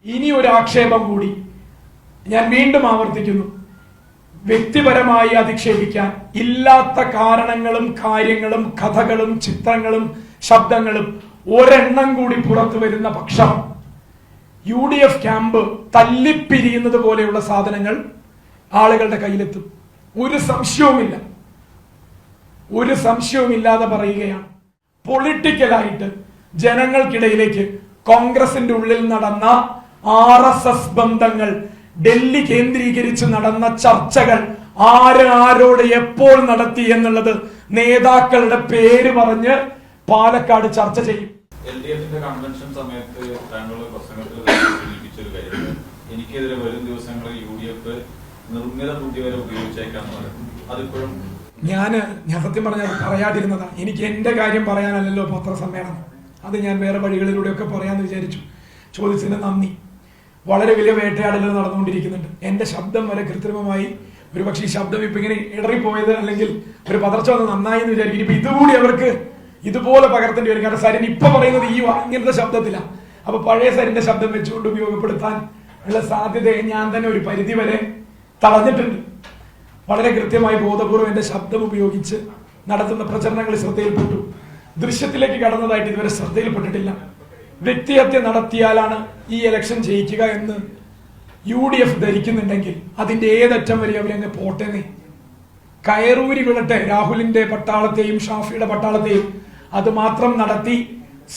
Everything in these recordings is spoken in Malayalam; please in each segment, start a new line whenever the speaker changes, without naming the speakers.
ഇനി ഒരു ആക്ഷേപം കൂടി ഞാൻ വീണ്ടും ആവർത്തിക്കുന്നു. വ്യക്തിപരമായി അധിക്ഷേപിക്കാൻ ഇല്ലാത്ത കാരണങ്ങളും കാര്യങ്ങളും കഥകളും ചിത്രങ്ങളും ശബ്ദങ്ങളും ഒരെണ്ണം കൂടി പുറത്തു വരുന്ന പക്ഷം UDF ക്യാമ്പ് തല്ലിപ്പിരിയുന്നത് പോലെയുള്ള സാധനങ്ങൾ ആളുകളുടെ കയ്യിലെത്തും. ഒരു സംശയവുമില്ലാതെ പറയുകയാണ്. പൊളിറ്റിക്കലായിട്ട് ജനങ്ങൾക്കിടയിലേക്ക് കോൺഗ്രസിന്റെ ഉള്ളിൽ നടന്ന RSS ബന്ധങ്ങൾ, ഡൽഹി കേന്ദ്രീകരിച്ച് നടന്ന ചർച്ചകൾ ആരോട് എപ്പോൾ നടത്തി എന്നുള്ളത് നേതാക്കളുടെ പേര് പറഞ്ഞ് പാലക്കാട് ചർച്ച ചെയ്യും.
LDF കൺവെൻഷൻ സമയത്ത് താങ്കളുടെ പ്രസംഗത്തിൽ സൂചിപ്പിച്ചൊരു കാര്യം, എനിക്കെതിരെ വരും ദിവസങ്ങളിൽ UDF നിർമ്മിത ബുദ്ധി വരെ ഉപയോഗിച്ചേക്കാന്ന് പറയുന്നത്. അതിപ്പോഴും
ഞാൻ സത്യം പറഞ്ഞാൽ പറയാതിരുന്നതാ. എനിക്ക് എന്റെ കാര്യം പറയാനല്ലല്ലോ പത്രസമ്മേളനം. അത് ഞാൻ വേറെ വഴികളിലൂടെയൊക്കെ പറയാന്ന് വിചാരിച്ചു. ചോദിച്ചതിന് നന്ദി. വളരെ വലിയ വേട്ടയാടലുകൾ നടന്നുകൊണ്ടിരിക്കുന്നുണ്ട്. എന്റെ ശബ്ദം വരെ കൃത്രിമമായി, ഒരുപക്ഷെ ഈ ശബ്ദം ഇപ്പൊ ഇങ്ങനെ ഇടറിപ്പോയത് അല്ലെങ്കിൽ ഒരു പതർച്ച വന്ന് നന്നായി എന്ന് വിചാരിക്കും. ഇപ്പൊ ഇതുകൂടി അവർക്ക് ഇതുപോലെ പകർത്തേണ്ടി വരും. കാരണം സരിൻ ഇപ്പൊ പറയുന്നത് ഈ ഇങ്ങനത്തെ ശബ്ദത്തിലാണ്. അപ്പൊ പഴയ സരിന്റെ ശബ്ദം വെച്ചുകൊണ്ട് ഉപയോഗപ്പെടുത്താൻ ഉള്ള സാധ്യതയെ ഞാൻ തന്നെ ഒരു പരിധി വരെ തടഞ്ഞിട്ടുണ്ട്. വളരെ കൃത്യമായി ബോധപൂർവ്വം എന്റെ ശബ്ദം ഉപയോഗിച്ച് നടത്തുന്ന പ്രചരണങ്ങൾ ശ്രദ്ധയിൽപ്പെട്ടു. ദൃശ്യത്തിലേക്ക് കടന്നതായിട്ട് ഇതുവരെ ശ്രദ്ധയിൽപ്പെട്ടിട്ടില്ല. വ്യക്തിഹത്യ നടത്തിയാലാണ് ഈ ഇലക്ഷൻ ജയിക്കുക എന്ന് UDF ധരിക്കുന്നുണ്ടെങ്കിൽ അതിന്റെ ഏതറ്റം വരെ അവരങ്ങ് പോട്ടേന്നേ. കയറൂരി വിടട്ടെ രാഹുലിന്റെ പട്ടാളത്തെയും ഷാഫിയുടെ പട്ടാളത്തെയും. അത് മാത്രം നടത്തി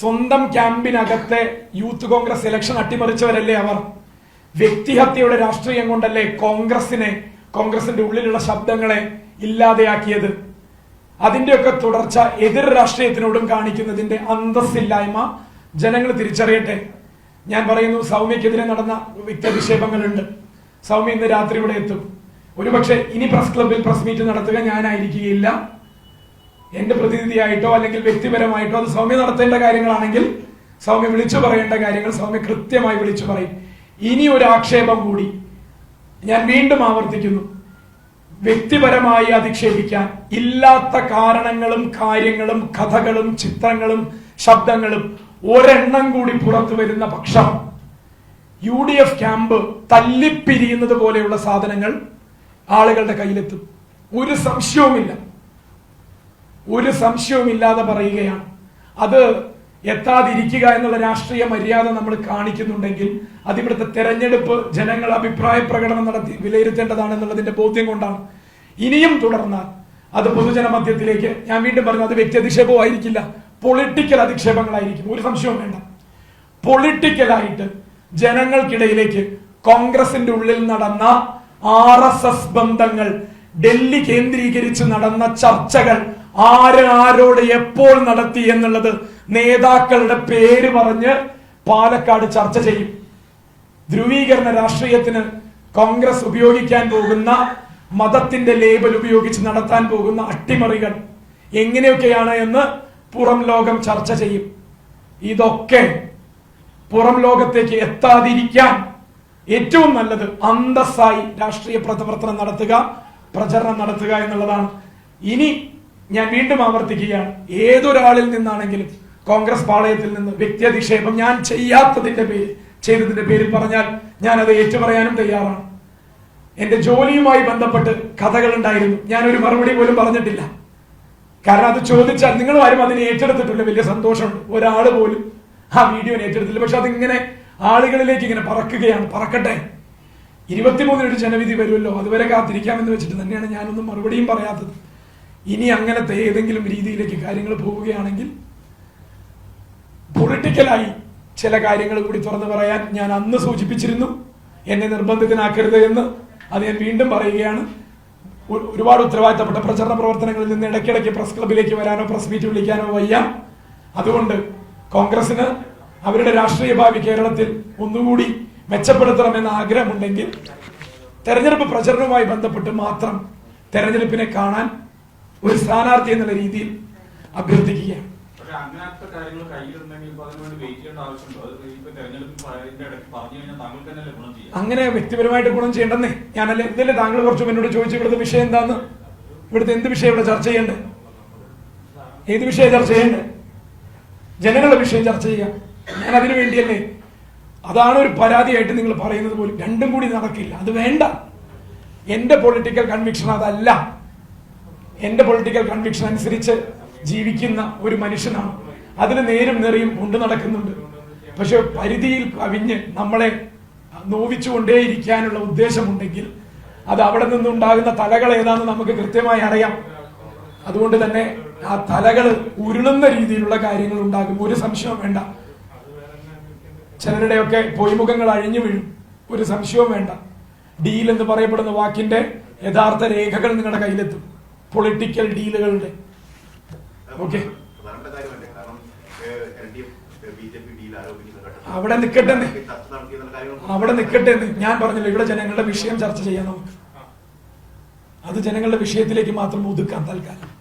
സ്വന്തം ക്യാമ്പിനകത്തെ യൂത്ത് കോൺഗ്രസ് ഇലക്ഷൻ അട്ടിമറിച്ചവരല്ലേ അവർ. വ്യക്തിഹത്യയുടെ രാഷ്ട്രീയം കൊണ്ടല്ലേ കോൺഗ്രസിന്റെ ഉള്ളിലുള്ള ശബ്ദങ്ങളെ ഇല്ലാതെയാക്കിയത്. അതിന്റെയൊക്കെ തുടർച്ച എതിർ രാഷ്ട്രീയത്തിനോടും കാണിക്കുന്നതിന്റെ അന്തസ്സില്ലായ്മ ജനങ്ങൾ തിരിച്ചറിയട്ടെ. ഞാൻ പറയുന്നു, സൗമ്യക്കെതിരെ നടന്ന വ്യക്തിയധിക്ഷേപങ്ങളുണ്ട്. സൗമ്യ ഇന്ന് രാത്രി ഇവിടെ എത്തും. ഒരുപക്ഷെ ഇനി പ്രസ് ക്ലബിൽ പ്രസ് മീറ്റ് നടത്തുക ഞാനായിരിക്കുകയില്ല. എന്റെ പ്രതിനിധിയായിട്ടോ അല്ലെങ്കിൽ വ്യക്തിപരമായിട്ടോ അത് സൗമ്യ നടത്തേണ്ട കാര്യങ്ങളാണെങ്കിൽ സൗമ്യ വിളിച്ചു പറയേണ്ട കാര്യങ്ങൾ സൗമ്യ കൃത്യമായി വിളിച്ചു പറയും. ഇനി ഒരു ആക്ഷേപം കൂടി ഞാൻ വീണ്ടും ആവർത്തിക്കുന്നു. വ്യക്തിപരമായി അധിക്ഷേപിക്കാൻ ഇല്ലാത്ത കാരണങ്ങളും കാര്യങ്ങളും കഥകളും ചിത്രങ്ങളും ശബ്ദങ്ങളും ഒരെണ്ണം കൂടി പുറത്തു വരുന്ന പക്ഷം UDF ക്യാമ്പ് തല്ലിപ്പിരിയുന്നത് പോലെയുള്ള സാധനങ്ങൾ ആളുകളുടെ കയ്യിലെത്തും. ഒരു സംശയവുമില്ലാതെ പറയുകയാണ്. അത് എത്താതിരിക്കുക എന്നുള്ള രാഷ്ട്രീയ മര്യാദ നമ്മൾ കാണിക്കുന്നുണ്ടെങ്കിൽ അതിവിടുത്തെ തെരഞ്ഞെടുപ്പ് ജനങ്ങൾ അഭിപ്രായ പ്രകടനം നടത്തി വിലയിരുത്തേണ്ടതാണെന്നുള്ളതിന്റെ ബോധ്യം കൊണ്ടാണ്. ഇനിയും തുടർന്നാൽ അത് പൊതുജന മധ്യത്തിലേക്ക്, ഞാൻ വീണ്ടും പറഞ്ഞു, അത് വ്യക്തി അധിക്ഷേപമായിരിക്കില്ല, പൊളിറ്റിക്കൽ അധിക്ഷേപങ്ങളായിരിക്കും. ഒരു സംശയവും വേണ്ട. പൊളിറ്റിക്കലായിട്ട് ജനങ്ങൾക്കിടയിലേക്ക് കോൺഗ്രസിന്റെ ഉള്ളിൽ നടന്ന RSS ബന്ധങ്ങൾ, ഡൽഹി കേന്ദ്രീകരിച്ച് നടന്ന ചർച്ചകൾ ആരോട് എപ്പോൾ നടത്തി എന്നുള്ളത് നേതാക്കളുടെ പേര് പറഞ്ഞ് പാലക്കാട് ചർച്ച ചെയ്യും. ധ്രുവീകരണ രാഷ്ട്രീയത്തിന് കോൺഗ്രസ് ഉപയോഗിക്കാൻ പോകുന്ന മതത്തിന്റെ ലേബൽ ഉപയോഗിച്ച് നടത്താൻ പോകുന്ന അട്ടിമറികൾ എങ്ങനെയൊക്കെയാണ് എന്ന് പുറം ലോകം ചർച്ച ചെയ്യും. ഇതൊക്കെ പുറം ലോകത്തേക്ക് എത്താതിരിക്കാൻ ഏറ്റവും നല്ലത് അന്തസ്സായി രാഷ്ട്രീയ പ്രവർത്തനം നടത്തുക, പ്രചരണം നടത്തുക എന്നുള്ളതാണ്. ഇനി ഞാൻ വീണ്ടും ആവർത്തിക്കുകയാണ്, ഏതൊരാളിൽ നിന്നാണെങ്കിലും കോൺഗ്രസ് പാളയത്തിൽ നിന്ന് വ്യക്തിയധിക്ഷേപം ഞാൻ ചെയ്തതിന്റെ പേരിൽ പറഞ്ഞാൽ ഞാൻ അത് ഏറ്റുപറയാനും തയ്യാറാണ്. എന്റെ ജോലിയുമായി ബന്ധപ്പെട്ട് കഥകൾ ഉണ്ടായിരുന്നു, ഞാനൊരു മറുപടി പോലും പറഞ്ഞിട്ടില്ല. കാരണം അത് ചോദിച്ചാൽ നിങ്ങൾ ആരും അതിനെ ഏറ്റെടുത്തിട്ടില്ല. വലിയ സന്തോഷമുണ്ട്, ഒരാൾ പോലും ആ വീഡിയോ ഏറ്റെടുത്തില്ല. പക്ഷെ അതിങ്ങനെ ആളുകളിലേക്ക് ഇങ്ങനെ പറക്കുകയാണ്. പറക്കട്ടെ, 23 ജനവിധി വരുമല്ലോ, അതുവരെ കാത്തിരിക്കാമെന്ന് വെച്ചിട്ട് തന്നെയാണ് ഞാനൊന്നും മറുപടിയും പറയാത്തത്. ഇനി അങ്ങനത്തെ ഏതെങ്കിലും രീതിയിലേക്ക് കാര്യങ്ങൾ പോവുകയാണെങ്കിൽ പൊളിറ്റിക്കലായി ചില കാര്യങ്ങൾ കൂടി തുറന്നു പറയാൻ ഞാൻ അന്ന് സൂചിപ്പിച്ചിരുന്നു. എന്നെ നിർബന്ധത്തിനാക്കരുത് എന്ന് അത് ഞാൻ വീണ്ടും പറയുകയാണ്. ഒരുപാട് ഉത്തരവാദിത്തപ്പെട്ട പ്രചരണ പ്രവർത്തനങ്ങളിൽ നിന്ന് ഇടയ്ക്കിടയ്ക്ക് പ്രസ് ക്ലബിലേക്ക് വരാനോ പ്രസ് മീറ്റ് വിളിക്കാനോ വയ്യ. അതുകൊണ്ട് കോൺഗ്രസിന് അവരുടെ രാഷ്ട്രീയ ഭാവി കേരളത്തിൽ ഒന്നുകൂടി മെച്ചപ്പെടുത്തണമെന്ന ആഗ്രഹമുണ്ടെങ്കിൽ തെരഞ്ഞെടുപ്പ് പ്രചരണവുമായി ബന്ധപ്പെട്ട് മാത്രം തെരഞ്ഞെടുപ്പിനെ കാണാൻ ഒരു സ്ഥാനാർത്ഥി എന്നുള്ള രീതിയിൽ അഭ്യർത്ഥിക്കുകയാണ്. അങ്ങനെ വ്യക്തിപരമായിട്ട് ഗുണം ചെയ്യണ്ടെന്നേ. ഞാനല്ലേ ഇതല്ലേ താങ്കൾ കുറച്ചും എന്നോട് ചോദിച്ചു ഇവിടുത്തെ വിഷയം എന്താന്ന്, ഇവിടുത്തെ എന്ത് വിഷയം ഇവിടെ ചർച്ച ചെയ്യണ്ടേ, ഏത് വിഷയം ചർച്ച ചെയ്യണ്ടേ, ജനങ്ങളുടെ വിഷയം ചർച്ച ചെയ്യാം. ഞാൻ അതിനു വേണ്ടിയല്ലേ അതാണ് ഒരു പരാതിയായിട്ട് നിങ്ങൾ പറയുന്നത് പോലും. രണ്ടും കൂടി നടക്കില്ല, അത് വേണ്ട. എന്റെ പൊളിറ്റിക്കൽ കൺവിക്ഷൻ അതല്ല. എന്റെ പൊളിറ്റിക്കൽ കൺവിക്ഷൻ അനുസരിച്ച് ജീവിക്കുന്ന ഒരു മനുഷ്യനാണ്. അതിന് നേരും നെറിയും കൊണ്ടു നടക്കുന്നുണ്ട്. പക്ഷെ പരിധിയിൽ കവിഞ്ഞ് നമ്മളെ നോവിച്ചുകൊണ്ടേയിരിക്കാനുള്ള ഉദ്ദേശമുണ്ടെങ്കിൽ അത് അവിടെ നിന്നുണ്ടാകുന്ന തലകൾ ഏതാണെന്ന് നമുക്ക് കൃത്യമായി അറിയാം. അതുകൊണ്ട് തന്നെ ആ തലകൾ ഉരുളുന്ന രീതിയിലുള്ള കാര്യങ്ങൾ ഉണ്ടാകും, ഒരു സംശയവും വേണ്ട. ചിലരുടെയൊക്കെ പൊയ്മുഖങ്ങൾ അഴിഞ്ഞു വീഴും, ഒരു സംശയവും വേണ്ട. ഡീൽ എന്ന് പറയപ്പെടുന്ന വാക്കിന്റെ യഥാർത്ഥ രേഖകൾ നിങ്ങളുടെ കയ്യിലെത്തും, പൊളിറ്റിക്കൽ ഡീലുകളുടെ. ഓക്കെ, അവിടെ നിൽക്കട്ടെ, അവിടെ നിൽക്കട്ടെ. ഞാൻ പറഞ്ഞല്ലോ, ഇവിടെ ജനങ്ങളുടെ വിഷയം ചർച്ച ചെയ്യാം നമുക്ക്. അത് ജനങ്ങളുടെ വിഷയത്തിലേക്ക് മാത്രം ഒതുക്കാം തൽക്കാലം.